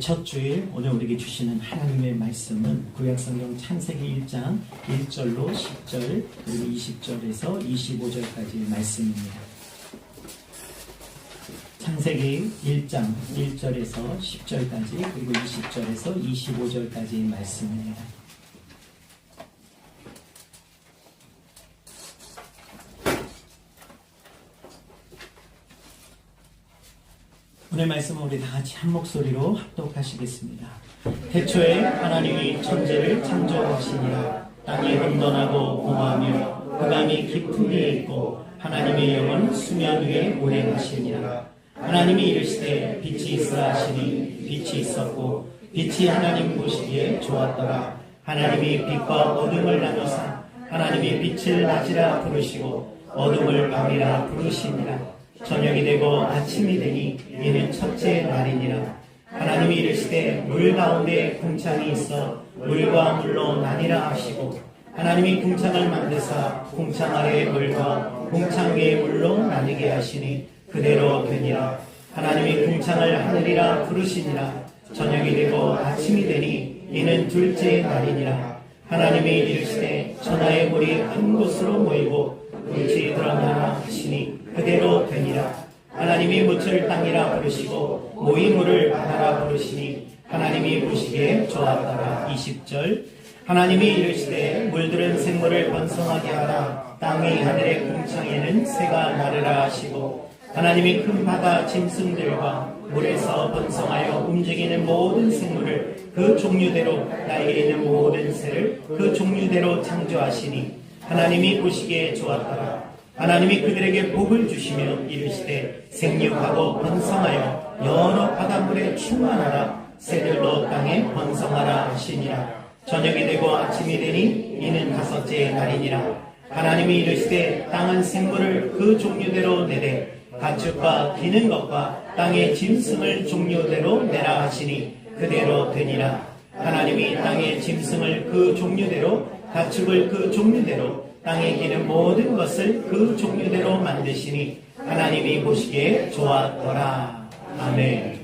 첫 주일 오늘 우리에게 주시는 하나님의 말씀은 구약성경 창세기 1장 1절로 10절 그리고 20절에서 25절까지의 말씀입니다. 창세기 1장 1절에서 10절까지 그리고 20절에서 25절까지의 말씀입니다. 오늘 말씀은 우리 다 같이 한 목소리로 합독하시겠습니다. 태초에 하나님이 천지를 창조하시니라. 땅이 혼돈하고 공허하며 흑암이 깊은 데에 있고 하나님의 영은 수면 위에 운행하시니라. 하나님이 이르시되 빛이 있으라 하시니 빛이 있었고 빛이 하나님 보시기에 좋았더라. 하나님이 빛과 어둠을 나누사 하나님이 빛을 낮이라 부르시고 어둠을 밤이라 부르시니라. 저녁이 되고 아침이 되니 이는 첫째 날이니라. 하나님이 이르시되 물 가운데 궁창이 있어 물과 물로 나뉘라 하시고 하나님이 궁창을 만드사 궁창 아래의 물과 궁창 위의 물로 나뉘게 하시니 그대로 되니라. 하나님이 궁창을 하늘이라 부르시니라. 저녁이 되고 아침이 되니 이는 둘째 날이니라. 하나님이 이르시되 천하의 물이 한 곳으로 모이고 물이 드러나라 하시니 그대로 되니라. 하나님이 묻을 땅이라 부르시고 모인 물을 바다라 부르시니 하나님이 보시기에 좋았더라. 20절 하나님이 이르시되 물들은 생물을 번성하게 하라. 땅의 하늘의 궁창에는 새가 나르라 하시고 하나님이 큰 바다 짐승들과 물에서 번성하여 움직이는 모든 생물을 그 종류대로 날개 있는 모든 새를 그 종류대로 창조하시니 하나님이 보시기에 좋았더라. 하나님이 그들에게 복을 주시며 이르시되 생육하고 번성하여 여러 바닷물에 충만하라. 새들도 땅에 번성하라 하시니라. 저녁이 되고 아침이 되니 이는 다섯째 날이니라. 하나님이 이르시되 땅은 생물을 그 종류대로 내되 가축과 기는 것과 땅의 짐승을 종류대로 내라 하시니 그대로 되니라. 하나님이 땅의 짐승을 그 종류대로 가축을 그 종류대로 땅에 기는 모든 것을 그 종류대로 만드시니 하나님이 보시기에 좋았더라. 아멘.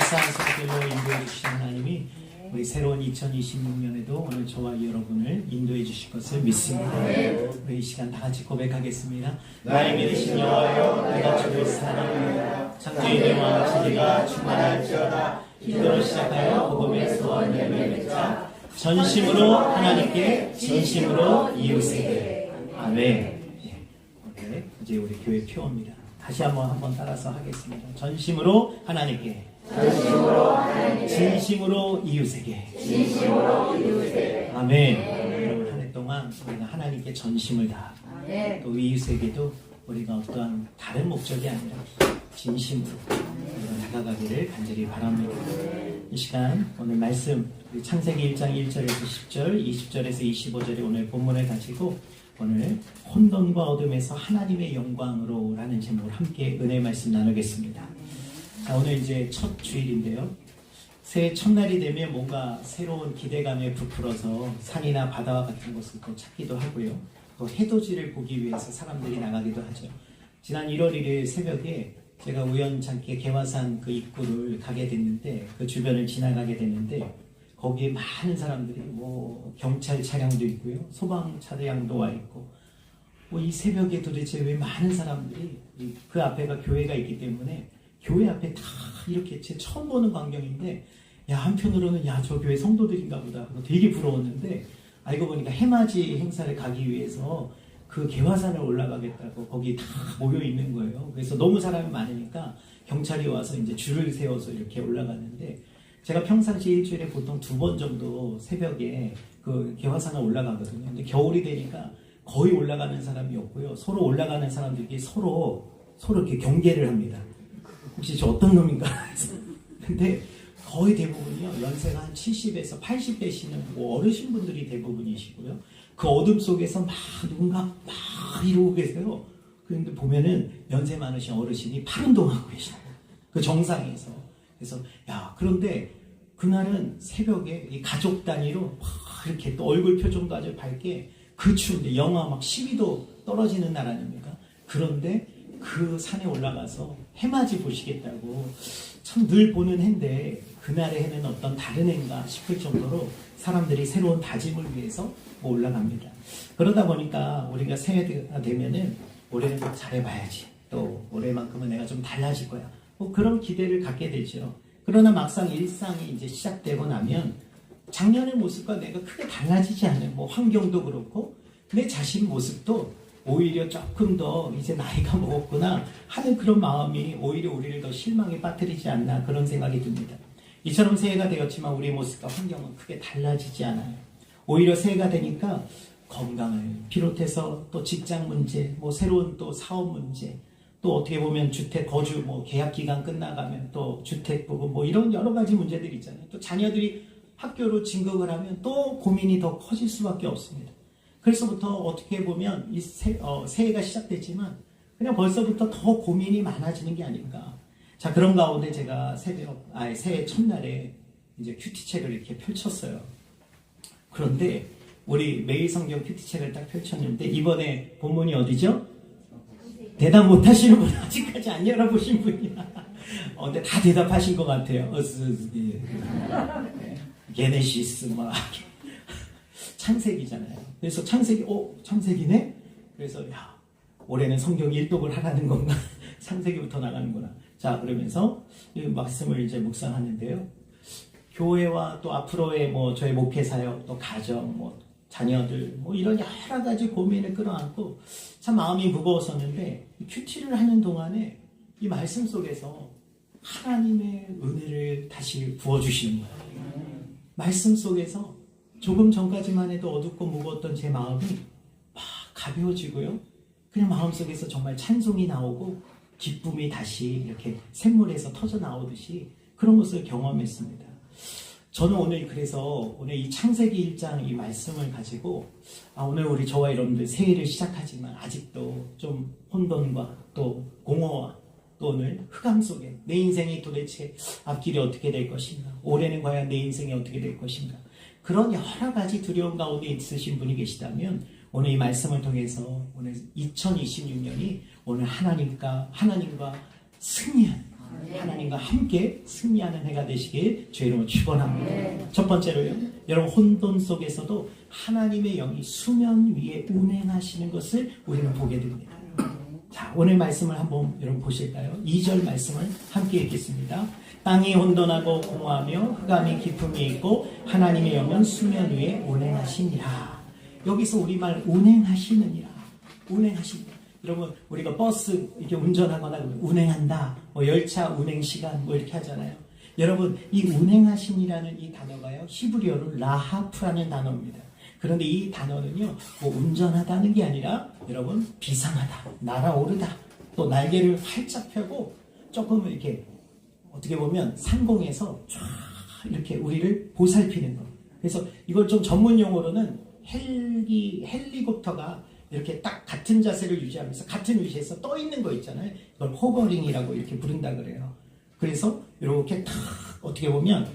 그럴싸한 선택으로 인도해 주신 하나님이 우리 새로운 2026년에도 오늘 저와 여러분을 인도해 주실 것을 믿습니다. 우리 이 시간 다 같이 고백하겠습니다. 나의 믿으신 여호와여, 내가 주를 사랑합니다. 창조의 왕 진리가 충만할지어다. 기도로 시작하여 복음의 소원 열매 맺자. 전심으로 하나님께, 진심으로 이웃에게. 아멘. 네, 이제 우리 교회 표어입니다. 다시 한번 따라서 하겠습니다. 전심으로 하나님께, 진심으로 이웃에게. 아멘. 여러분, 한 해 동안 우리가 하나님께 전심을 다, 또 이웃에게도 우리가 어떠한 다른 목적이 아니라 진심으로 다가가기를 간절히 바랍니다. 이 시간 오늘 말씀 우리 창세기 1장 1절에서 10절, 20절에서 25절의 오늘 본문을 가지고 오늘 혼돈과 어둠에서 하나님의 영광으로 라는 제목으로 함께 은혜의 말씀 나누겠습니다. 자, 오늘 이제 첫 주일인데요. 새해 첫날이 되면 뭔가 새로운 기대감에 부풀어서 산이나 바다와 같은 곳을 또 찾기도 하고요. 또 해돋이를 보기 위해서 사람들이 나가기도 하죠. 지난 1월 1일 새벽에 제가 우연찮게 개화산 그 입구를 가게 됐는데, 그 주변을 지나가게 됐는데, 거기에 많은 사람들이 뭐 경찰 차량도 있고요, 소방 차량도 와 있고, 뭐 이 새벽에 도대체 왜 많은 사람들이, 그 앞에가 교회가 있기 때문에 교회 앞에 다 이렇게 제 처음 보는 광경인데, 야, 한편으로는 야, 저 교회 성도들인가 보다 하고 되게 부러웠는데, 알고 보니까 해맞이 행사를 가기 위해서 그 개화산을 올라가겠다고 거기 다 모여 있는 거예요. 그래서 너무 사람이 많으니까 경찰이 와서 이제 줄을 세워서 이렇게 올라갔는데, 제가 평상시 일주일에 보통 2번 정도 새벽에 그 개화산을 올라가거든요. 근데 겨울이 되니까 거의 올라가는 사람이 없고요. 서로 올라가는 사람들이 서로 이렇게 경계를 합니다. 혹시 저 어떤 놈인가 해서. 근데 거의 대부분이요, 연세가 한 70에서 80 되시는 뭐 어르신분들이 대부분이시고요. 그 어둠 속에서 막 누군가 막 이러고 계세요. 그런데 보면은 연세 많으신 어르신이 팔 운동하고 계시고, 그 정상에서. 그래서 야, 그런데 그날은 새벽에 이 가족 단위로 막 이렇게 또 얼굴 표정도 아주 밝게, 그 추운데 영하 막 12도 떨어지는 날 아닙니까? 그런데 그 산에 올라가서 해맞이 보시겠다고, 참 늘 보는 해인데 그날의 해는 어떤 다른 해인가 싶을 정도로 사람들이 새로운 다짐을 위해서 올라갑니다. 그러다 보니까 우리가 새해가 되면은 올해는 좀 잘해봐야지, 또 올해만큼은 내가 좀 달라질 거야, 뭐 그런 기대를 갖게 되죠. 그러나 막상 일상이 이제 시작되고 나면 작년의 모습과 내가 크게 달라지지 않은, 뭐 환경도 그렇고 내 자신 모습도 오히려 조금 더 이제 나이가 먹었구나 하는 그런 마음이 오히려 우리를 더 실망에 빠뜨리지 않나, 그런 생각이 듭니다. 이처럼 새해가 되었지만 우리의 모습과 환경은 크게 달라지지 않아요. 오히려 새해가 되니까 건강을 비롯해서 또 직장 문제, 뭐 새로운 또 사업 문제, 또 어떻게 보면 주택 거주 뭐 계약 기간 끝나가면 또 주택 부분 뭐 이런 여러 가지 문제들이 있잖아요. 또 자녀들이 학교로 진급을 하면 또 고민이 더 커질 수밖에 없습니다. 그래서부터 어떻게 보면 이 새해가 시작됐지만 그냥 벌써부터 더 고민이 많아지는 게 아닌가. 자, 그런 가운데 제가 새해 첫날에 이제 큐티책을 이렇게 펼쳤어요. 그런데 우리 매일 성경 큐티책을 딱 펼쳤는데, 이번에 본문이 어디죠? 대답 못 하시는 분, 아직까지 안 열어보신 분이야. 근데 다 대답하신 것 같아요. 게네시스, 막. 창세기잖아요. 그래서 창세기네? 그래서, 야, 올해는 성경 1독을 하라는 건가? 창세기부터 나가는구나. 자, 그러면서 이 말씀을 이제 묵상하는데요. 교회와 또 앞으로의 뭐 저의 목회 사역, 또 가정, 뭐 자녀들, 뭐 이런 여러 가지 고민을 끌어안고 참 마음이 무거웠었는데, 큐티를 하는 동안에 이 말씀 속에서 하나님의 은혜를 다시 부어주시는 거예요. 말씀 속에서 조금 전까지만 해도 어둡고 무거웠던 제 마음이 막 가벼워지고요. 그냥 마음속에서 정말 찬송이 나오고 기쁨이 다시 이렇게 샘물에서 터져 나오듯이 그런 것을 경험했습니다. 저는 오늘 그래서 오늘 이 창세기 1장 이 말씀을 가지고 오늘 우리 저와 여러분들 새해를 시작하지만 아직도 좀 혼돈과 또 공허와 또 오늘 흑암 속에 내 인생이 도대체 앞길이 어떻게 될 것인가, 올해는 과연 내 인생이 어떻게 될 것인가, 그런 여러 가지 두려움 가운데 있으신 분이 계시다면 오늘 이 말씀을 통해서 오늘 2026년이 오늘 하나님과 승리하는 하나님과 함께 승리하는 해가 되시길 주의 이름으로 축원합니다. 첫 번째로요, 여러분 혼돈 속에서도 하나님의 영이 수면 위에 운행하시는 것을 우리는 보게 됩니다. 자, 오늘 말씀을 한번 여러분 보실까요? 2절 말씀을 함께 읽겠습니다. 땅이 혼돈하고 공허하며 흑암이 깊음이 있고 하나님의 영은 수면 위에 운행하시니라. 여기서 우리말 운행하시느니라. 운행하시니라. 여러분 우리가 버스 이렇게 운전하거나 운행한다, 뭐 열차 운행 시간 뭐 이렇게 하잖아요. 여러분 이 운행하신이라는 이 단어가요, 히브리어로 라하프라는 단어입니다. 그런데 이 단어는요, 뭐 운전하다는 게 아니라 여러분 비상하다, 날아오르다, 또 날개를 활짝 펴고 조금 이렇게 어떻게 보면 상공에서 쫙 이렇게 우리를 보살피는 거. 그래서 이걸 좀 전문 용어로는 헬리콥터가 이렇게 딱 같은 자세를 유지하면서 같은 위치에서 떠 있는 거 있잖아요. 이걸 호버링이라고 이렇게 부른다 그래요. 그래서 이렇게 탁 어떻게 보면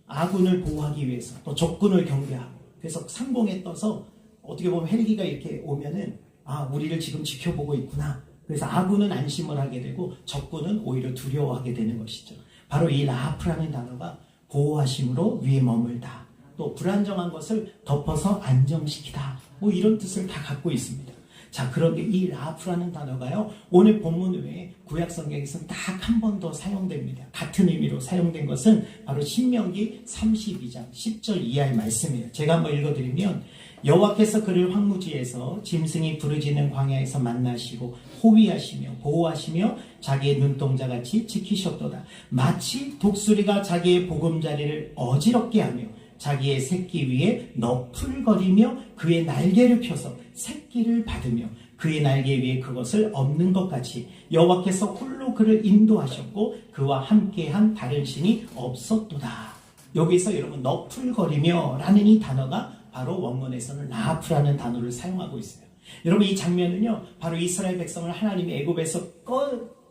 아군을 보호하기 위해서 또 적군을 경계하고, 그래서 상공에 떠서 어떻게 보면 헬기가 이렇게 오면은 아, 우리를 지금 지켜보고 있구나. 그래서 아군은 안심을 하게 되고 적군은 오히려 두려워하게 되는 것이죠. 바로 이 라프라는 단어가 보호하심으로 위에 머물다, 또 불안정한 것을 덮어서 안정시키다, 뭐 이런 뜻을 다 갖고 있습니다. 자, 그런데 이 라프라는 단어가요, 오늘 본문 외에 구약 성경에서는 딱 한 번 더 사용됩니다. 같은 의미로 사용된 것은 바로 신명기 32장 10절 이하의 말씀이에요. 제가 한번 읽어드리면, 여호와께서 그를 황무지에서 짐승이 부르짖는 광야에서 만나시고 호위하시며 보호하시며 자기의 눈동자같이 지키셨도다. 마치 독수리가 자기의 보금자리를 어지럽게 하며 자기의 새끼 위에 너풀거리며 그의 날개를 펴서 새끼를 받으며 그의 날개 위에 그것을 엎는 것 같이 여호와께서 홀로 그를 인도하셨고 그와 함께한 다른 신이 없었도다. 여기서 여러분 너풀거리며 라는 이 단어가 바로 원문에서는 라프라는 단어를 사용하고 있어요. 여러분 이 장면은요, 바로 이스라엘 백성을 하나님이 애굽에서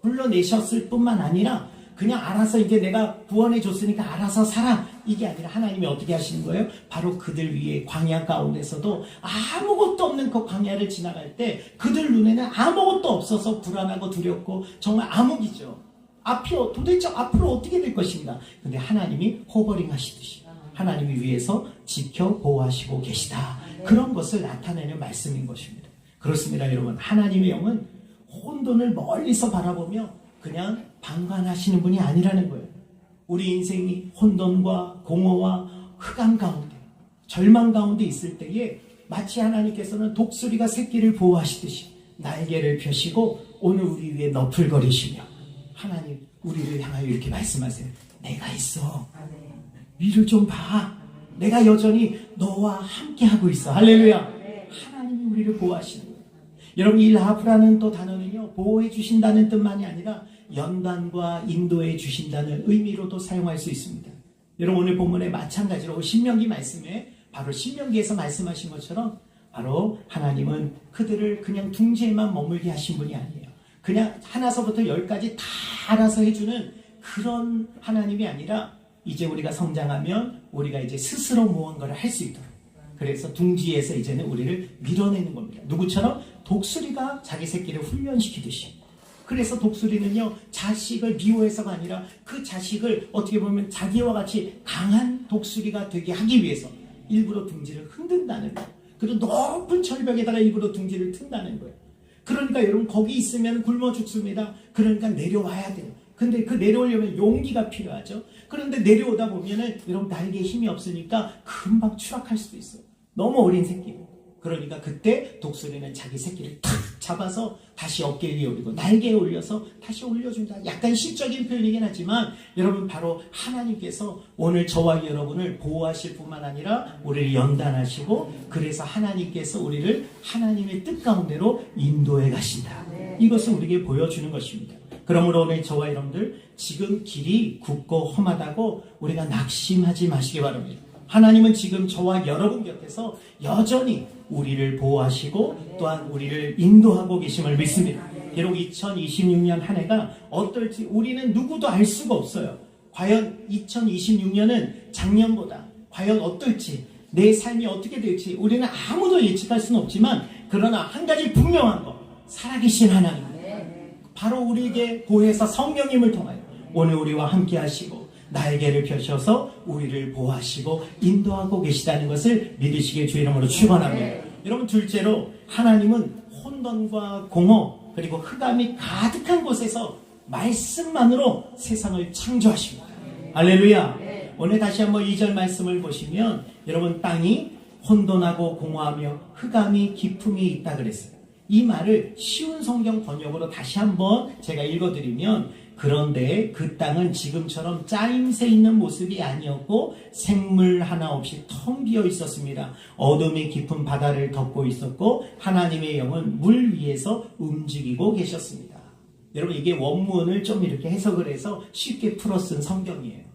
불러내셨을 뿐만 아니라 그냥 알아서 이제 내가 구원해 줬으니까 알아서 살아, 이게 아니라 하나님이 어떻게 하시는 거예요? 바로 그들 위에 광야 가운데서도 아무것도 없는 그 광야를 지나갈 때 그들 눈에는 아무것도 없어서 불안하고 두렵고 정말 암흑이죠. 도대체 앞으로 어떻게 될 것인가. 근데 하나님이 호버링 하시듯이 하나님이 위에서 지켜 보호하시고 계시다, 그런 것을 나타내는 말씀인 것입니다. 그렇습니다. 여러분, 하나님의 영은 혼돈을 멀리서 바라보며 그냥 방관하시는 분이 아니라는 거예요. 우리 인생이 혼돈과 공허와 흑암 가운데, 절망 가운데 있을 때에 마치 하나님께서는 독수리가 새끼를 보호하시듯이 날개를 펴시고 오늘 우리 위에 너풀거리시며 하나님 우리를 향하여 이렇게 말씀하세요. 내가 있어. 위를 좀 봐. 내가 여전히 너와 함께하고 있어. 할렐루야. 하나님이 우리를 보호하시는 거예요. 여러분, 이 라프라는 또 단어는요, 보호해 주신다는 뜻만이 아니라 연단과 인도해 주신다는 의미로도 사용할 수 있습니다. 여러분, 오늘 본문에 마찬가지로 신명기 말씀에 바로 신명기에서 말씀하신 것처럼 바로 하나님은 그들을 그냥 둥지에만 머물게 하신 분이 아니에요. 그냥 하나서부터 열까지 다 알아서 해주는 그런 하나님이 아니라 이제 우리가 성장하면 우리가 이제 스스로 무언가를 할 수 있도록, 그래서 둥지에서 이제는 우리를 밀어내는 겁니다. 누구처럼? 독수리가 자기 새끼를 훈련시키듯이. 그래서 독수리는요, 자식을 미워해서가 아니라 그 자식을 어떻게 보면 자기와 같이 강한 독수리가 되게 하기 위해서 일부러 둥지를 흔든다는 거예요. 그리고 높은 철벽에다가 일부러 둥지를 튼다는 거예요. 그러니까 여러분, 거기 있으면 굶어 죽습니다. 그러니까 내려와야 돼요. 근데 그 내려오려면 용기가 필요하죠. 그런데 내려오다 보면은 여러분 날개에 힘이 없으니까 금방 추락할 수도 있어요. 너무 어린 새끼. 그러니까 그때 독수리는 자기 새끼를 탁 잡아서 다시 어깨 위에 올리고 날개에 올려서 다시 올려준다. 약간 시적인 표현이긴 하지만 여러분, 바로 하나님께서 오늘 저와 여러분을 보호하실 뿐만 아니라 우리를 연단하시고, 그래서 하나님께서 우리를 하나님의 뜻 가운데로 인도해 가신다. 이것을 우리에게 보여주는 것입니다. 그러므로 오늘 저와 여러분들, 지금 길이 굽고 험하다고 우리가 낙심하지 마시기 바랍니다. 하나님은 지금 저와 여러분 곁에서 여전히 우리를 보호하시고 또한 우리를 인도하고 계심을 믿습니다. 비록 2026년 한 해가 어떨지 우리는 누구도 알 수가 없어요. 과연 2026년은 작년보다 과연 어떨지, 내 삶이 어떻게 될지 우리는 아무도 예측할 수는 없지만, 그러나 한 가지 분명한 거, 살아계신 하나님, 바로 우리에게 보혜사 성령님을 통하여 오늘 우리와 함께 하시고 날개를 펴셔서 우리를 보호하시고 인도하고 계시다는 것을 믿으시기에 주의 이름으로 축원합니다. 여러분, 둘째로 하나님은 혼돈과 공허 그리고 흑암이 가득한 곳에서 말씀만으로 세상을 창조하십니다. 할렐루야. 오늘 다시 한번 2절 말씀을 보시면 여러분, 땅이 혼돈하고 공허하며 흑암이 깊음이 있다 그랬어요. 이 말을 쉬운 성경 번역으로 다시 한번 제가 읽어드리면, 그런데 그 땅은 지금처럼 짜임새 있는 모습이 아니었고 생물 하나 없이 텅 비어 있었습니다. 어둠이 깊은 바다를 덮고 있었고 하나님의 영은 물 위에서 움직이고 계셨습니다. 여러분, 이게 원문을 좀 이렇게 해석을 해서 쉽게 풀어 쓴 성경이에요.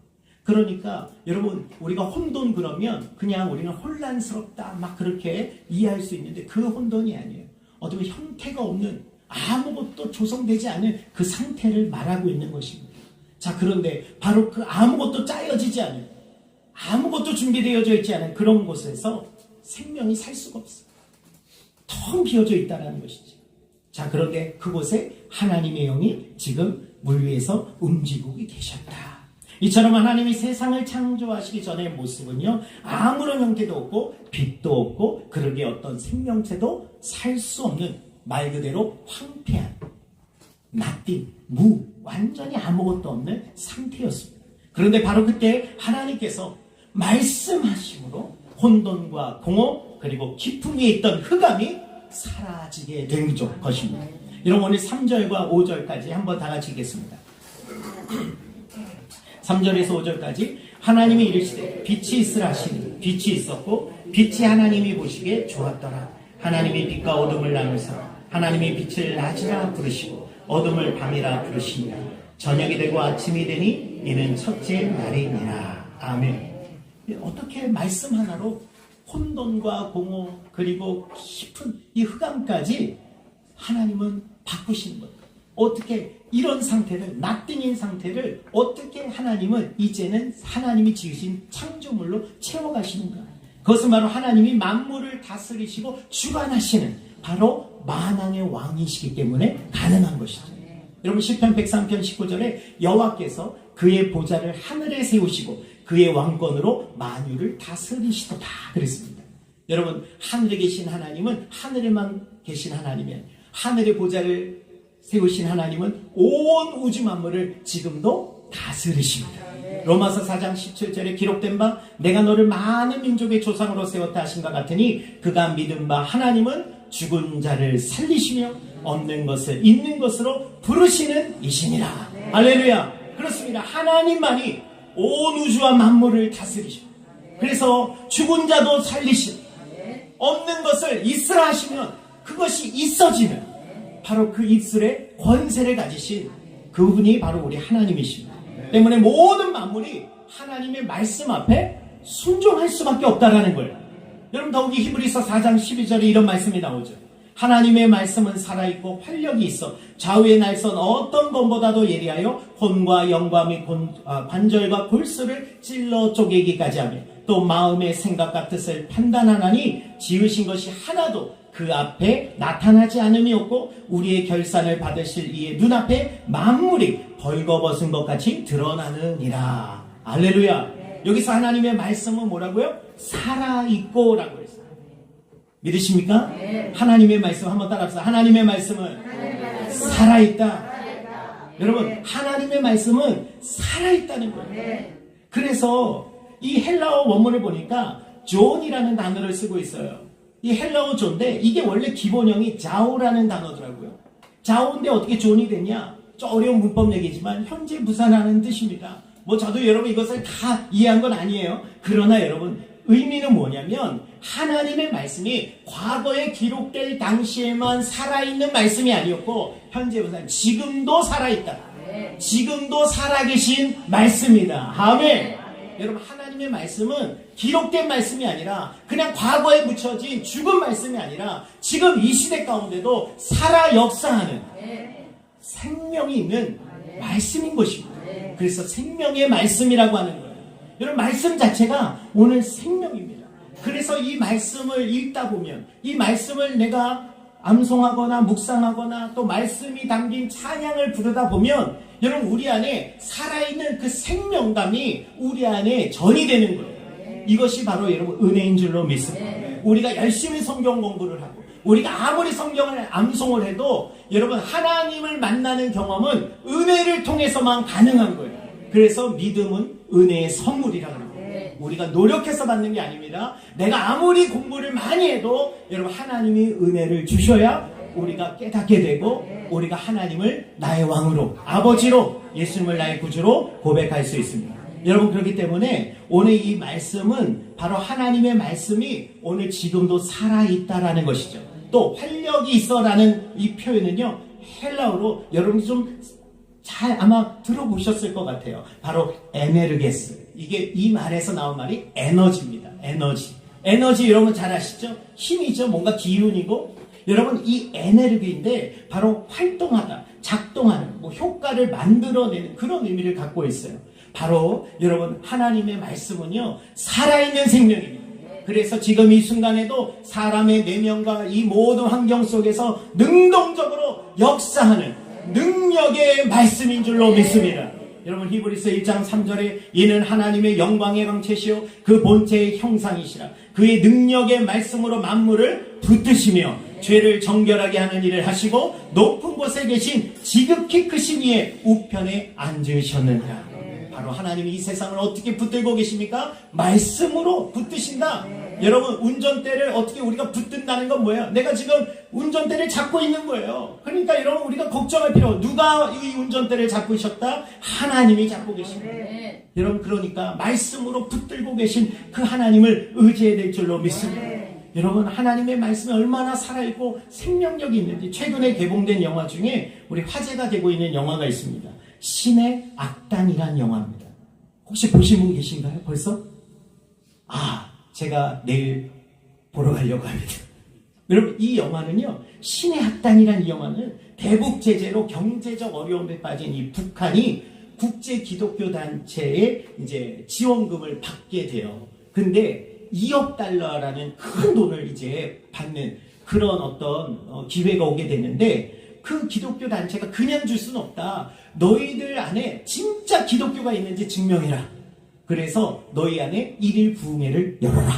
그러니까 여러분, 우리가 혼돈 그러면 그냥 우리는 혼란스럽다 막 그렇게 이해할 수 있는데, 그 혼돈이 아니에요. 어쩌면 형태가 없는, 아무것도 조성되지 않은 그 상태를 말하고 있는 것입니다. 자, 그런데 바로 그 아무것도 짜여지지 않은, 아무것도 준비되어져 있지 않은 그런 곳에서 생명이 살 수가 없어요. 텅 비어져 있다는 것이지. 자, 그런데 그곳에 하나님의 영이 지금 물 위에서 움직이고 계셨다. 이처럼 하나님이 세상을 창조하시기 전의 모습은요, 아무런 형태도 없고 빛도 없고 그러기에 어떤 생명체도 살 수 없는, 말 그대로 황폐한, nothing, 무, 완전히 아무것도 없는 상태였습니다. 그런데 바로 그때 하나님께서 말씀하심으로 혼돈과 공허 그리고 깊음 위에 있던 흑암이 사라지게 된 것입니다. 여러분, 오늘 3절과 5절까지 한번 다 같이 읽겠습니다. 3절에서 5절까지 하나님이 이르시되 빛이 있으라 하시니 빛이 있었고 빛이 하나님이 보시기에 좋았더라. 하나님이 빛과 어둠을 나누사 하나님이 빛을 낮이라 부르시고 어둠을 밤이라 부르시니라. 저녁이 되고 아침이 되니 이는 첫째 날이니라. 아멘. 어떻게 말씀 하나로 혼돈과 공허 그리고 깊은 이 흑암까지 하나님은 바꾸시는 것. 어떻게 이런 상태를, 낫띵인 상태를 어떻게 하나님은 이제는 하나님이 지으신 창조물로 채워가시는가. 그것은 바로 하나님이 만물을 다스리시고 주관하시는 바로 만왕의 왕이시기 때문에 가능한 것이죠. 여러분, 시편 103편 19절에 여호와께서 그의 보좌를 하늘에 세우시고 그의 왕권으로 만유를 다스리시도다 그랬습니다. 여러분, 하늘에 계신 하나님은 하늘에만 계신 하나님이 아니에요. 하늘의 보좌를 세우신 하나님은 온 우주 만물을 지금도 다스리십니다. 로마서 4장 17절에 기록된 바 내가 너를 많은 민족의 조상으로 세웠다 하신과 같으니 그가 믿은 바 하나님은 죽은 자를 살리시며 없는 것을 있는 것으로 부르시는 이시니라. 할렐루야. 그렇습니다. 하나님만이 온 우주와 만물을 다스리십니다. 그래서 죽은 자도 살리시고 없는 것을 있으라 하시면 그것이 있어지는, 바로 그 입술에 권세를 가지신 그분이 바로 우리 하나님이십니다. 때문에 모든 만물이 하나님의 말씀 앞에 순종할 수밖에 없다라는 거예요. 여러분, 더욱이 히브리서 4장 12절에 이런 말씀이 나오죠. 하나님의 말씀은 살아있고 활력이 있어 좌우의 날선 어떤 검보다도 예리하여 혼과 영과 및 관절과 골수를 찔러 쪼개기까지 하며 또 마음의 생각과 뜻을 판단하나니 지으신 것이 하나도 그 앞에 나타나지 않음이 없고 우리의 결산을 받으실 이의 눈앞에 만물이 벌거벗은 것 같이 드러나느니라. 할렐루야. 여기서 하나님의 말씀은 뭐라고요? 살아있고 라고 했어요. 믿으십니까? 네. 하나님의 말씀 한번 따라합시다. 하나님의 말씀은 살아있다. 여러분, 하나님의 말씀은 살아있다는 거예요. 그래서 이 헬라어 원문을 보니까 존이라는 단어를 쓰고 있어요. 이 헬라어 존인데 이게 원래 기본형이 자오라는 단어더라고요. 자오인데 어떻게 존이 됐냐? 좀 어려운 문법 얘기지만 현재 무사라는 뜻입니다. 뭐 저도 여러분 이것을 다 이해한 건 아니에요. 그러나 여러분, 의미는 뭐냐면 하나님의 말씀이 과거에 기록될 당시에만 살아있는 말씀이 아니었고 현재 무사, 지금도 살아있다. 지금도 살아계신 말씀이다. 아멘. 여러분, 하나님의 말씀은 기록된 말씀이 아니라 그냥 과거에 묻혀진 죽은 말씀이 아니라 지금 이 시대 가운데도 살아 역사하는 생명이 있는 말씀인 것입니다. 그래서 생명의 말씀이라고 하는 거예요. 여러분, 말씀 자체가 오늘 생명입니다. 그래서 이 말씀을 읽다 보면, 이 말씀을 내가 암송하거나 묵상하거나 또 말씀이 담긴 찬양을 부르다 보면 여러분 우리 안에 살아있는 그 생명감이 우리 안에 전이 되는 거예요. 이것이 바로 여러분 은혜인 줄로 믿습니다. 우리가 열심히 성경 공부를 하고 우리가 아무리 성경을 암송을 해도 여러분 하나님을 만나는 경험은 은혜를 통해서만 가능한 거예요. 그래서 믿음은 은혜의 선물이라고 합니다. 우리가 노력해서 받는 게 아닙니다. 내가 아무리 공부를 많이 해도 여러분 하나님이 은혜를 주셔야 우리가 깨닫게 되고 우리가 하나님을 나의 왕으로 아버지로 예수님을 나의 구주로 고백할 수 있습니다. 여러분 그렇기 때문에 오늘 이 말씀은 바로 하나님의 말씀이 오늘 지금도 살아있다라는 것이죠. 또 활력이 있어라는 이 표현은요 헬라어로 여러분이 좀 잘 아마 들어보셨을 것 같아요. 바로 에네르게스. 이게 이 말에서 나온 말이 에너지입니다. 에너지 여러분 잘 아시죠? 힘이죠. 뭔가 기운이고 여러분 이 에네르기인데 바로 활동하다, 작동하는 뭐 효과를 만들어내는 그런 의미를 갖고 있어요. 바로 여러분 하나님의 말씀은요 살아있는 생명입니다. 그래서 지금 이 순간에도 사람의 내면과 이 모든 환경 속에서 능동적으로 역사하는 능력의 말씀인 줄로 믿습니다. 여러분 히브리서 1장 3절에 이는 하나님의 영광의 광채시요 그 본체의 형상이시라 그의 능력의 말씀으로 만물을 붙드시며 죄를 정결하게 하는 일을 하시고 높은 곳에 계신 지극히 크신 이의 우편에 앉으셨느니라. 바로 하나님이 이 세상을 어떻게 붙들고 계십니까? 말씀으로 붙드신다. 여러분 운전대를 어떻게 우리가 붙든다는 건 뭐예요? 내가 지금 운전대를 잡고 있는 거예요. 그러니까 여러분 우리가 걱정할 필요 누가 이 운전대를 잡고 계셨다? 하나님이 잡고 계십니다. 여러분 그러니까 말씀으로 붙들고 계신 그 하나님을 의지해야 될 줄로 믿습니다. 여러분 하나님의 말씀이 얼마나 살아있고 생명력이 있는지 최근에 개봉된 영화 중에 우리 화제가 되고 있는 영화가 있습니다. 신의 악당이란 영화입니다. 혹시 보신 분 계신가요? 벌써? 제가 내일 보러 가려고 합니다. 여러분 이 영화는요 신의 악당이란 이 영화는 대북 제재로 경제적 어려움에 빠진 이 북한이 국제 기독교 단체에 이제 지원금을 받게 돼요. 근데 2억 달러라는 큰 돈을 이제 받는 그런 어떤 기회가 오게 되는데 그 기독교 단체가 그냥 줄 수는 없다. 너희들 안에 진짜 기독교가 있는지 증명해라. 그래서 너희 안에 1일 부흥회를 열어라.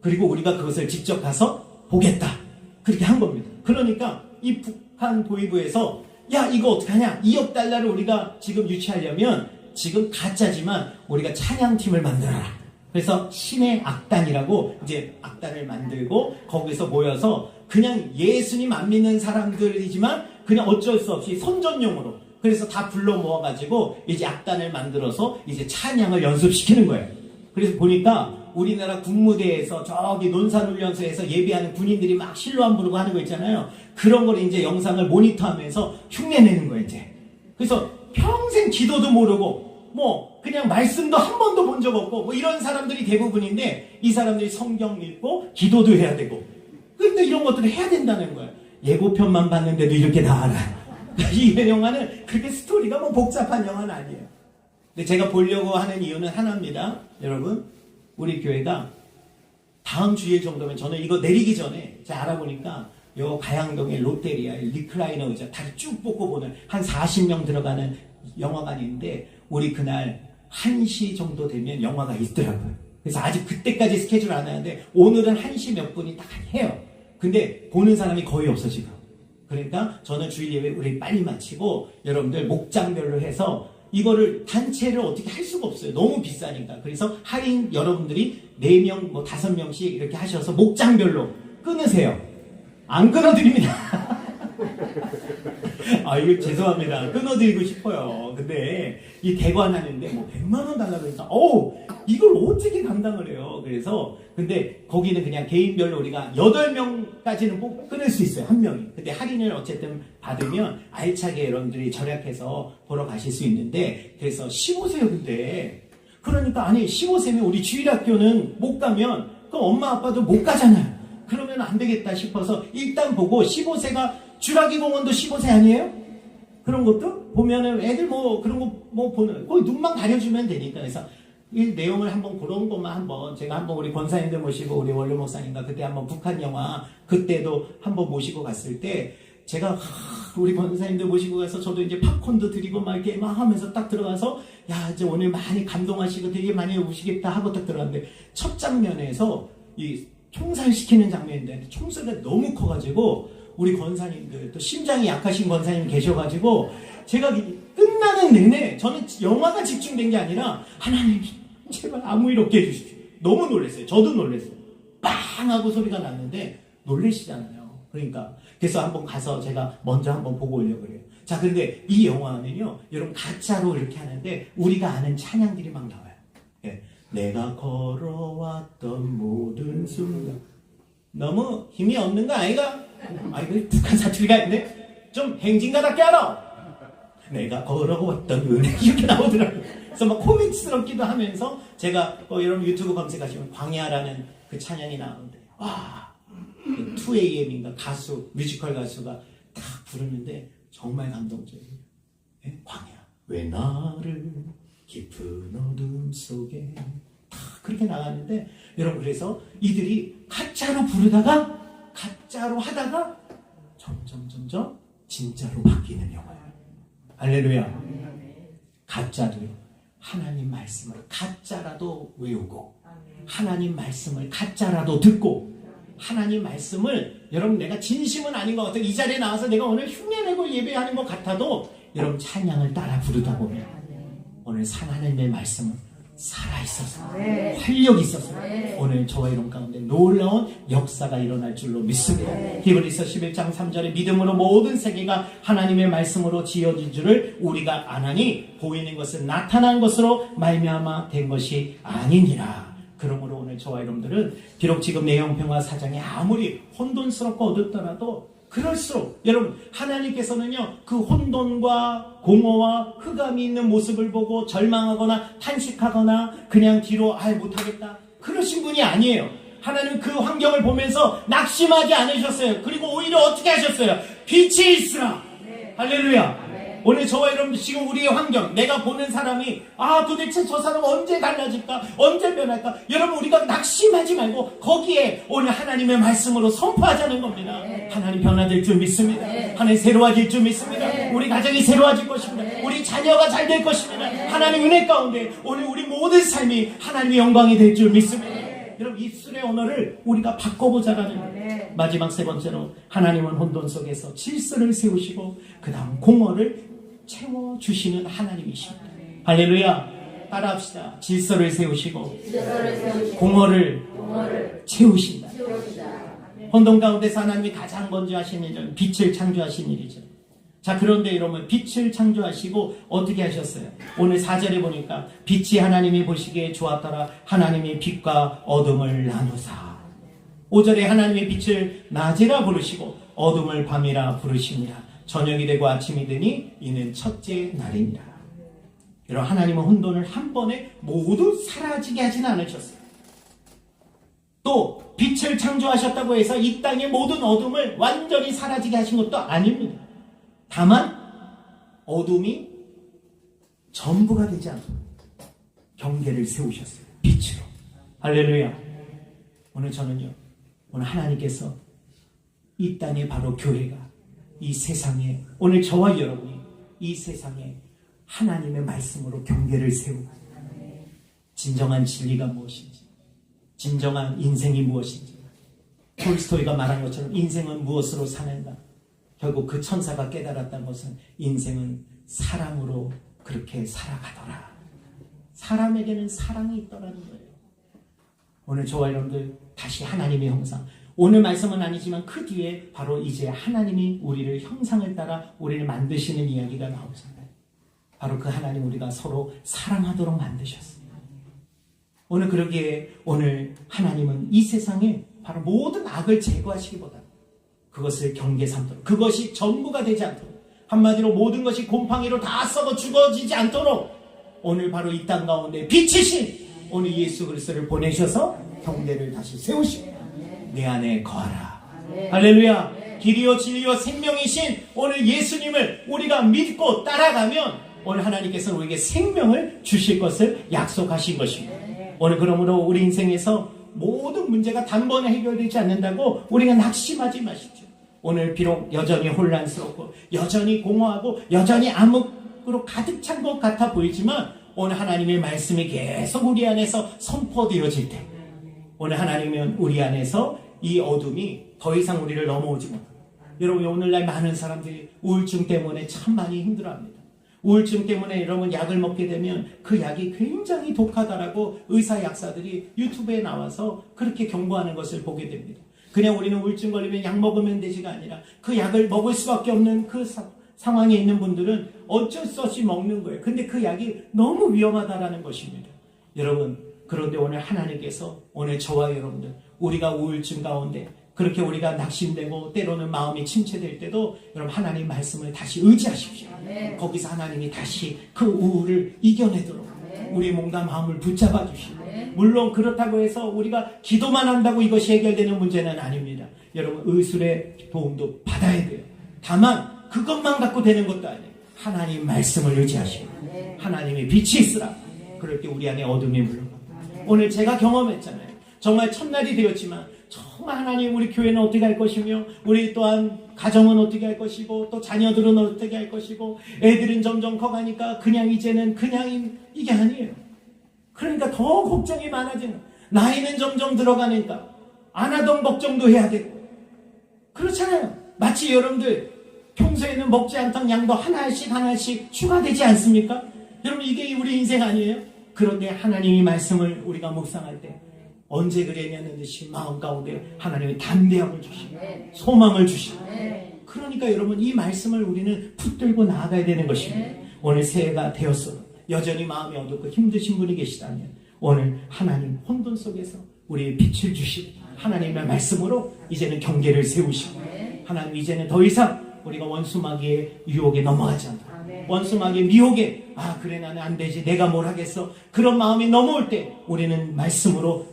그리고 우리가 그것을 직접 가서 보겠다. 그렇게 한 겁니다. 그러니까 이 북한 도의부에서 야 이거 어떡하냐 2억 달러를 우리가 지금 유치하려면 지금 가짜지만 우리가 찬양팀을 만들어라. 그래서 신의 악단이라고 이제 악단을 만들고 거기서 모여서 그냥 예수님 안 믿는 사람들이지만 그냥 어쩔 수 없이 선전용으로 그래서 다 불러 모아가지고 이제 악단을 만들어서 이제 찬양을 연습시키는 거예요. 그래서 보니까 우리나라 군무대에서 저기 논산훈련소에서 예비하는 군인들이 막 실로안 부르고 하는 거 있잖아요. 그런 걸 이제 영상을 모니터하면서 흉내내는 거예요, 이제. 그래서 평생 기도도 모르고 뭐 그냥 말씀도 한 번도 본 적 없고 뭐 이런 사람들이 대부분인데 이 사람들이 성경 읽고 기도도 해야 되고 근데 이런 것들을 해야 된다는 거예요. 예고편만 봤는데도 이렇게 나와라. 이 영화는 그렇게 스토리가 뭐 복잡한 영화는 아니에요. 근데 제가 보려고 하는 이유는 하나입니다. 여러분, 우리 교회가 다음 주일 정도면 저는 이거 내리기 전에 제가 알아보니까 요 가양동의 롯데리아 리클라이너 의자 다리 쭉 뻗고 보는 한 40명 들어가는 영화관이 있는데 우리 그날 1시 정도 되면 영화가 있더라고요. 그래서 아직 그때까지 스케줄 안 하는데 오늘은 1시 몇 분이 딱 해요. 근데 보는 사람이 거의 없어 지금. 그러니까 저는 주일 예배 우리 빨리 마치고 여러분들 목장별로 해서 이거를 단체를 어떻게 할 수가 없어요. 너무 비싸니까. 그래서 할인 여러분들이 4명 뭐 5명씩 이렇게 하셔서 목장별로 끊으세요. 안 끊어드립니다. 이거 죄송합니다. 끊어드리고 싶어요. 근데 이 대관하는데 뭐 100만 원 달라고 해서 이걸 어떻게 감당을 해요. 그래서 근데 거기는 그냥 개인별로 우리가 8명까지는 꼭 끊을 수 있어요. 한 명이. 근데 할인을 어쨌든 받으면 알차게 여러분들이 절약해서 보러 가실 수 있는데 그래서 15세요. 근데 그러니까 아니 15세면 우리 주일학교는 못 가면 그럼 엄마 아빠도 못 가잖아요. 그러면 안 되겠다 싶어서 일단 보고 15세가 주라기 공원도 15세 아니에요? 그런 것도 보면은 애들 뭐 그런 거 뭐 보는 거기 눈만 가려주면 되니까 그래서 이 내용을 한번 그런 것만 한번 제가 한번 우리 권사님들 모시고 우리 원로 목사님과 그때 한번 북한 영화 그때도 한번 모시고 갔을 때 제가 우리 권사님들 모시고 가서 저도 이제 팝콘도 드리고 막 이렇게 막 하면서 딱 들어가서 야 이제 오늘 많이 감동하시고 되게 많이 우시겠다 하고 딱 들어갔는데 첫 장면에서 이 총살시키는 장면인데 총소리가 너무 커가지고 우리 권사님들 또 심장이 약하신 권사님 계셔가지고 제가 끝나는 내내 저는 영화가 집중된 게 아니라 하나님 제발 아무 일 없게 해주십시오. 너무 놀랐어요. 저도 놀랐어요. 빵 하고 소리가 났는데 놀라시잖아요. 그러니까 그래서 한번 가서 제가 먼저 한번 보고 오려고 그래요. 자, 그런데 이 영화는요, 여러분 가짜로 이렇게 하는데 우리가 아는 찬양들이 막 나와요. 예. 내가 걸어왔던 모든 순간 너무 힘이 없는 거 아이가? 아이고 북한 사투리가 있는데 좀 행진가답게 알아. 내가 걸어왔던 은혜 이렇게 나오더라고요. 그래서 막 코믹스럽기도 하면서 제가 여러분 유튜브 검색하시면 광야라는 그 찬양이 나오는데 와 2AM인가 가수 뮤지컬 가수가 딱 부르는데 정말 감동적이에요. 네? 광야 왜 나를 깊은 어둠 속에 딱 그렇게 나갔는데 여러분 그래서 이들이 가짜로 부르다가 가짜로 하다가 점점 진짜로 바뀌는 영화예요. 할렐루야. 가짜도요. 하나님 말씀을 가짜라도 외우고 하나님 말씀을 가짜라도 듣고 하나님 말씀을 여러분 내가 진심은 아닌 것 같아요. 이 자리에 나와서 내가 오늘 흉내내고 예배하는 것 같아도 여러분 찬양을 따라 부르다 보면 오늘 하나님의 말씀은 살아있어서 활력이 있어서 오늘 저와 여러분 가운데 놀라운 역사가 일어날 줄로 믿습니다. 히브리서 11장 3절에 믿음으로 모든 세계가 하나님의 말씀으로 지어진 줄을 우리가 아나니 보이는 것은 나타난 것으로 말미암아 된 것이 아니니라. 그러므로 오늘 저와 여러분들은 비록 지금 내 형평화 사장이 아무리 혼돈스럽고 어둡더라도 그럴수록 여러분 하나님께서는요 그 혼돈과 공허와 흑암이 있는 모습을 보고 절망하거나 탄식하거나 그냥 뒤로 못하겠다 그러신 분이 아니에요. 하나님은 그 환경을 보면서 낙심하지 않으셨어요. 그리고 오히려 어떻게 하셨어요? 빛이 있으라. 할렐루야. 오늘 저와 여러분 지금 우리의 환경 내가 보는 사람이 도대체 저 사람 언제 달라질까 언제 변할까 여러분 우리가 낙심하지 말고 거기에 오늘 하나님의 말씀으로 선포하자는 겁니다. 하나님 변화될 줄 믿습니다. 하나님 새로워질 줄 믿습니다. 우리 가정이 새로워질 것입니다. 우리 자녀가 잘 될 것입니다. 하나님 은혜 가운데 오늘 우리 모든 삶이 하나님의 영광이 될 줄 믿습니다. 여러분 입술의 언어를 우리가 바꿔보자라는 거예요. 마지막 세 번째로 하나님은 혼돈 속에서 질서를 세우시고 그 다음 공허를 채워주시는 하나님이십니다. 할렐루야. 따라합시다. 질서를 세우시고 공허를 채우신다. 혼돈 가운데서 하나님이 가장 먼저 하신 일은 빛을 창조하신 일이죠. 자, 그런데 여러분 빛을 창조하시고 어떻게 하셨어요? 오늘 4절에 보니까 빛이 하나님이 보시기에 좋았더라. 하나님이 빛과 어둠을 나누사. 5절에 하나님의 빛을 낮이라 부르시고 어둠을 밤이라 부르십니다. 저녁이 되고 아침이 되니 이는 첫째 날입니다. 여러분 하나님은 혼돈을 한 번에 모두 사라지게 하지는 않으셨어요. 또 빛을 창조하셨다고 해서 이 땅의 모든 어둠을 완전히 사라지게 하신 것도 아닙니다. 다만 어둠이 전부가 되지 않도록 경계를 세우셨어요. 빛으로. 할렐루야. 오늘 저는요 오늘 하나님께서 이 땅에 바로 교회가 이 세상에 오늘 저와 여러분이 이 세상에 하나님의 말씀으로 경계를 세우고 진정한 진리가 무엇인지 진정한 인생이 무엇인지 톨스토이가 말한 것처럼 인생은 무엇으로 사는가 결국 그 천사가 깨달았던 것은 인생은 사랑으로 그렇게 살아가더라. 사람에게는 사랑이 있더라는 거예요. 오늘 저와 여러분들 다시 하나님의 형상 오늘 말씀은 아니지만 그 뒤에 바로 이제 하나님이 우리를 형상을 따라 우리를 만드시는 이야기가 나오잖아요. 바로 그 하나님 우리가 서로 사랑하도록 만드셨어요. 오늘 그러기에 오늘 하나님은 이 세상에 바로 모든 악을 제거하시기보다 그것을 경계 삼도록 그것이 전부가 되지 않도록 한마디로 모든 것이 곰팡이로 다 썩어 죽어지지 않도록 오늘 바로 이 땅 가운데 빛이신 오늘 예수 그리스도를 보내셔서 경계를 다시 세우시고 내 안에 거하라. 할렐루야. 길이요 진리요 생명이신 오늘 예수님을 우리가 믿고 따라가면 오늘 하나님께서는 우리에게 생명을 주실 것을 약속하신 것입니다. 오늘 그러므로 우리 인생에서 모든 문제가 단번에 해결되지 않는다고 우리가 낙심하지 마십시오. 오늘 비록 여전히 혼란스럽고 여전히 공허하고 여전히 암흑으로 가득 찬 것 같아 보이지만 오늘 하나님의 말씀이 계속 우리 안에서 선포되어질 때 오늘 하나님은 우리 안에서 이 어둠이 더 이상 우리를 넘어오지 못합니다. 여러분 오늘날 많은 사람들이 우울증 때문에 참 많이 힘들어합니다. 우울증 때문에 여러분 약을 먹게 되면 그 약이 굉장히 독하다라고 의사 약사들이 유튜브에 나와서 그렇게 경고하는 것을 보게 됩니다. 그냥 우리는 우울증 걸리면 약 먹으면 되지가 아니라 그 약을 먹을 수밖에 없는 그 상황에 있는 분들은 어쩔 수 없이 먹는 거예요. 근데 그 약이 너무 위험하다라는 것입니다. 여러분 그런데 오늘 하나님께서 오늘 저와 여러분들 우리가 우울증 가운데 그렇게 우리가 낙심되고 때로는 마음이 침체될 때도 여러분 하나님 말씀을 다시 의지하십시오. 거기서 하나님이 다시 그 우울을 이겨내도록 우리 몸과 마음을 붙잡아 주시고 물론 그렇다고 해서 우리가 기도만 한다고 이것이 해결되는 문제는 아닙니다. 여러분 의술의 도움도 받아야 돼요. 다만 그것만 갖고 되는 것도 아니에요. 하나님 말씀을 의지하시고 하나님의 빛이 있으라. 그럴 때 우리 안에 어둠이 물러갑니다. 오늘 제가 경험했잖아요. 정말 첫날이 되었지만 정말 하나님 우리 교회는 어떻게 할 것이며 우리 또한 가정은 어떻게 할 것이고 또 자녀들은 어떻게 할 것이고 애들은 점점 커가니까 그냥 이제는 그냥 이게 아니에요. 그러니까 더 걱정이 많아지는 나이는 점점 들어가니까 안 하던 걱정도 해야 되고 그렇잖아요. 마치 여러분들 평소에는 먹지 않던 양도 하나씩 추가되지 않습니까? 여러분 이게 우리 인생 아니에요? 그런데 하나님이 말씀을 우리가 묵상할 때 언제 그랬냐는 듯이 마음 가운데 하나님의 담대함을 주시고 소망을 주시고 그러니까 여러분 이 말씀을 우리는 붙들고 나아가야 되는 것입니다. 오늘 새해가 되었어도 여전히 마음이 어둡고 힘드신 분이 계시다면 오늘 하나님 혼돈 속에서 우리의 빛을 주시고 하나님의 말씀으로 이제는 경계를 세우시고 하나님 이제는 더 이상 우리가 원수마귀의 유혹에 넘어가지 않다. 원수마귀의 미혹에 그래 나는 안 되지 내가 뭘 하겠어 그런 마음이 넘어올 때 우리는 말씀으로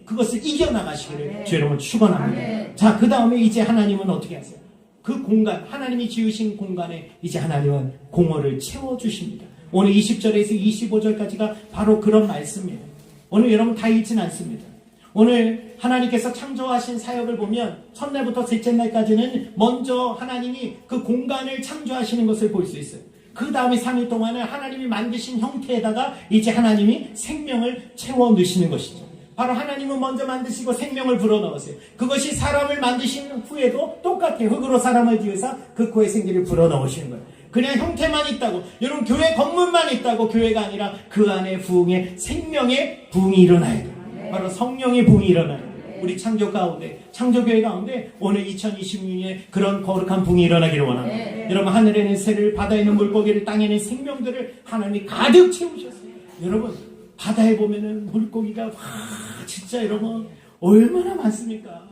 그것을 이겨나가시기를 주 여러분 축원합니다. 자, 그 다음에 이제 하나님은 어떻게 하세요? 그 공간 하나님이 지으신 공간에 이제 하나님은 공허를 채워주십니다. 오늘 20절에서 25절까지가 바로 그런 말씀이에요. 오늘 여러분 다 읽지는 않습니다. 오늘 하나님께서 창조하신 사역을 보면 첫날부터 셋째 날까지는 먼저 하나님이 그 공간을 창조하시는 것을 볼 수 있어요. 그 다음에 3일 동안은 하나님이 만드신 형태에다가 이제 하나님이 생명을 채워 넣으시는 것이죠. 바로 하나님은 먼저 만드시고 생명을 불어넣으세요. 그것이 사람을 만드신 후에도 똑같아요. 흙으로 사람을 지으사 그 코에 생기를 불어넣으시는 거예요. 그냥 형태만 있다고 여러분 교회 건물만 있다고 교회가 아니라 그 안에 부흥의 생명의 부흥이 일어나야 돼요. 바로 성령의 부흥이 일어나요. 우리 창조 가운데 창조교회 가운데 오늘 2026년에 그런 거룩한 부흥이 일어나기를 원합니다. 여러분 하늘에는 새를 바다에는 물고기를 땅에는 생명들을 하나님이 가득 채우셨어요. 여러분 바다에 보면은 물고기가 진짜 여러분 얼마나 많습니까?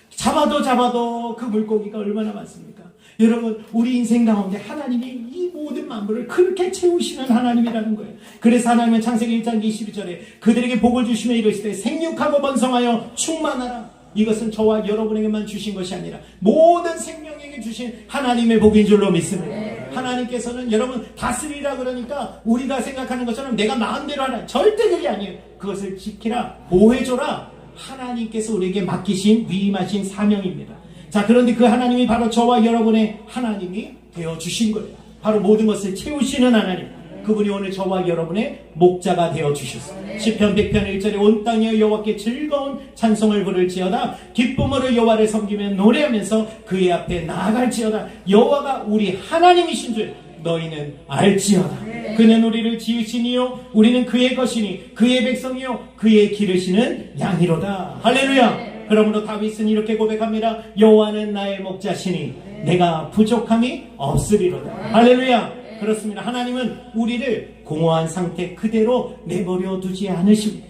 잡아도 그 물고기가 얼마나 많습니까? 여러분 우리 인생 가운데 하나님이 이 모든 만물을 그렇게 채우시는 하나님이라는 거예요. 그래서 하나님은 창세기 1장 22절에 그들에게 복을 주시며 이르시되 생육하고 번성하여 충만하라. 이것은 저와 여러분에게만 주신 것이 아니라 모든 생명에게 주신 하나님의 복인 줄로 믿습니다. 하나님께서는 여러분 다스리라 그러니까 우리가 생각하는 것처럼 내가 마음대로 하라 절대 그게 아니에요. 그것을 지키라 보호해줘라 하나님께서 우리에게 맡기신 위임하신 사명입니다. 자, 그런데 그 하나님이 바로 저와 여러분의 하나님이 되어주신 거예요. 바로 모든 것을 채우시는 하나님. 그분이 오늘 저와 여러분의 목자가 되어주셨어요. 시편 100편 1절에 온 땅이여 여호와께 즐거운 찬송을 부를지어다 기쁨으로 여호와를 섬기며 노래하면서 그의 앞에 나아갈지어다. 여호와가 우리 하나님이신 줄 너희는 알지어다. 그는 우리를 지으시니요 우리는 그의 것이니 그의 백성이요 그의 기르시는 양이로다. 할렐루야. 그러므로 다윗은 이렇게 고백합니다. 여호와는 나의 목자시니 내가 부족함이 없으리로다. 할렐루야. 그렇습니다. 하나님은 우리를 공허한 상태 그대로 내버려 두지 않으십니다.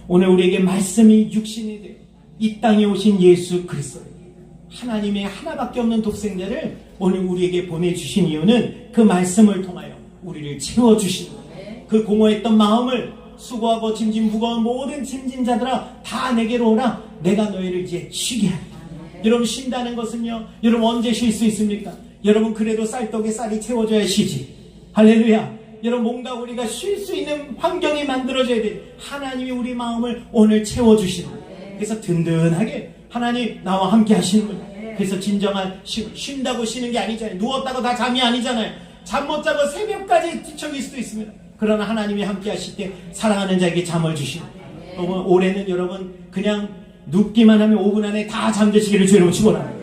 오늘 우리에게 말씀이 육신이 되어 이 땅에 오신 예수 그리스도 하나님의 하나밖에 없는 독생자를 오늘 우리에게 보내주신 이유는 그 말씀을 통하여 우리를 채워주시는 거예요. 그 공허했던 마음을 수고하고 짐진 무거운 모든 짐진 자들아 다 내게로 오라. 내가 너희를 이제 쉬게 하리라. 여러분 쉰다는 것은요 여러분 언제 쉴 수 있습니까? 여러분 그래도 쌀떡에 쌀이 채워져야 쉬지. 할렐루야. 여러분 뭔가 우리가 쉴 수 있는 환경이 만들어져야 돼. 하나님이 우리 마음을 오늘 채워주시는 거예요. 그래서 든든하게 하나님 나와 함께 하시는 거예요. 그래서 진정한 쉰다고 쉬는 게 아니잖아요. 누웠다고 다 잠이 아니잖아요. 잠 못 자고 새벽까지 뒤척일 수도 있습니다. 그러나 하나님이 함께 하실 때 사랑하는 자에게 잠을 주시는 거예요. 올해는 여러분 그냥 눕기만 하면 5분 안에 다 잠드시기를 주님으로 축원합니다.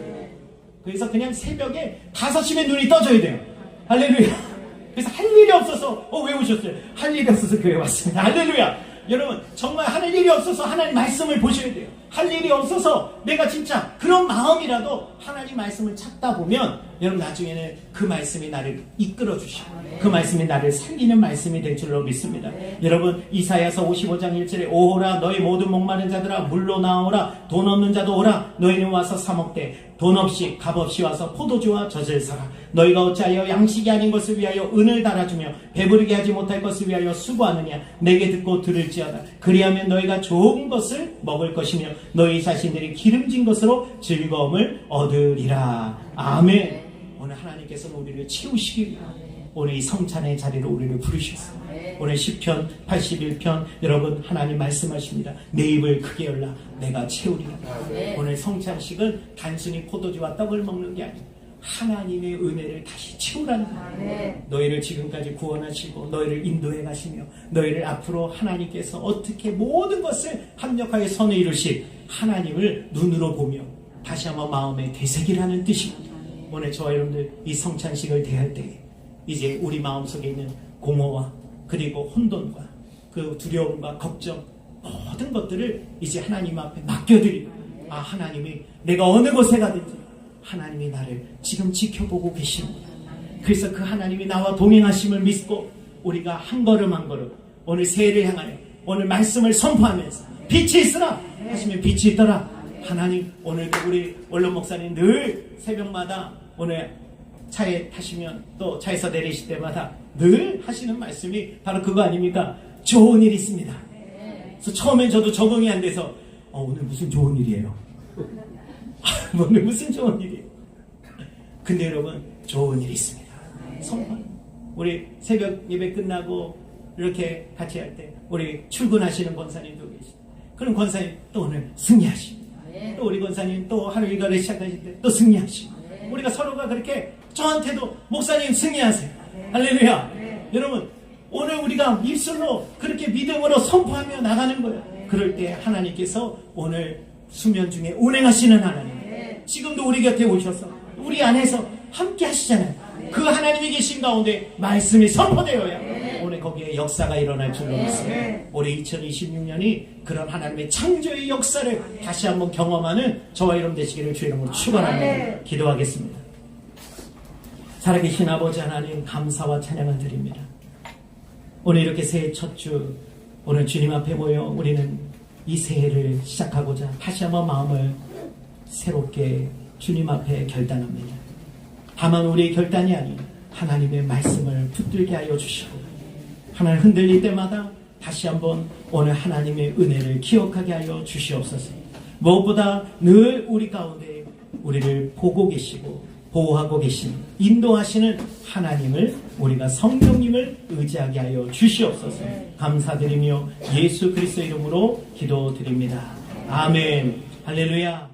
그래서 그냥 새벽에 5시면 눈이 떠져야 돼요. 할렐루야. 그래서 할 일이 없어서 왜 오셨어요? 할 일이 없어서 교회 왔습니다. 할렐루야. 여러분 정말 하는 일이 없어서 하나님 말씀을 보셔야 돼요. 할 일이 없어서 내가 진짜 그런 마음이라도 하나님 말씀을 찾다 보면 여러분 나중에는 그 말씀이 나를 이끌어 주시고 그 말씀이 나를 살리는 말씀이 될 줄로 믿습니다. 여러분 이사야서 55장 1절에 오호라 너희 모든 목마른 자들아 물로 나오라 돈 없는 자도 오라 너희는 와서 사 먹되 돈 없이 값 없이 와서 포도주와 젖을 사라. 너희가 어찌하여 양식이 아닌 것을 위하여 은을 달아주며 배부르게 하지 못할 것을 위하여 수고하느냐. 내게 듣고 들을지어다. 그리하면 너희가 좋은 것을 먹을 것이며 너희 자신들이 기름진 것으로 즐거움을 얻으리라. 아멘. 오늘 하나님께서는 우리를 채우시기 위해 오늘 이 성찬의 자리로 우리를 부르셨어요. 오늘 시편 81편 여러분 하나님 말씀하십니다. 내 입을 크게 열라 내가 채우리라. 오늘 성찬식은 단순히 포도주와 떡을 먹는 게 아니에요. 하나님의 은혜를 다시 채우라는 거예요. 너희를 지금까지 구원하시고 너희를 인도해 가시며 너희를 앞으로 하나님께서 어떻게 모든 것을 합력하여 선에 이루실 하나님을 눈으로 보며 다시 한번 마음에 되새기라는 뜻입니다. 오늘 저와 여러분들 이 성찬식을 대할 때 이제 우리 마음속에 있는 공허와 그리고 혼돈과 그 두려움과 걱정 모든 것들을 이제 하나님 앞에 맡겨드리고 하나님이 내가 어느 곳에 가든지 하나님이 나를 지금 지켜보고 계십니다. 그래서 그 하나님이 나와 동행하심을 믿고 우리가 한 걸음 한 걸음 오늘 새해를 향하여 오늘 말씀을 선포하면서 빛이 있으라 하시면 빛이 있더라. 하나님 오늘도 우리 원로 목사님 늘 새벽마다 오늘 차에 타시면 또 차에서 내리실 때마다 늘 하시는 말씀이 바로 그거 아닙니까? 좋은 일이 있습니다. 그래서 처음엔 저도 적응이 안 돼서 오늘 무슨 좋은 일이에요? 오늘 무슨 좋은 일이에요? 근데 여러분 좋은 일이 있습니다. 선포. 우리 새벽 예배 끝나고 이렇게 같이 할 때 우리 출근하시는 권사님도 계시고 그럼 권사님 또 오늘 승리하시고 또 우리 권사님 또 하루 일과를 시작하실 때 또 승리하시고 우리가 서로가 그렇게 저한테도 목사님 승리하세요. 할렐루야. 여러분 오늘 우리가 입술로 그렇게 믿음으로 선포하며 나가는 거예요. 그럴 때 하나님께서 오늘 수면 중에 운행하시는 하나님 지금도 우리 곁에 오셔서 우리 안에서 함께 하시잖아요. 그 하나님이 계신 가운데 말씀이 선포되어야 오늘 거기에 역사가 일어날 줄로 믿습니다. 올해 2026년이 그런 하나님의 창조의 역사를 다시 한번 경험하는 저와 여러분 되시기를 주의 이름으로 축원합니다. 기도하겠습니다. 살아계신 아버지 하나님 감사와 찬양을 드립니다. 오늘 이렇게 새해 첫 주 오늘 주님 앞에 모여 우리는 이 새해를 시작하고자 다시 한번 마음을 새롭게 주님 앞에 결단합니다. 다만 우리의 결단이 아닌 하나님의 말씀을 붙들게 하여 주시고 하나님 흔들릴 때마다 다시 한번 오늘 하나님의 은혜를 기억하게 하여 주시옵소서. 무엇보다 늘 우리 가운데 우리를 보고 계시고 보호하고 계신 인도하시는 하나님을 우리가 성령님을 의지하게 하여 주시옵소서. 감사드리며 예수 그리스도 이름으로 기도드립니다. 아멘. 할렐루야.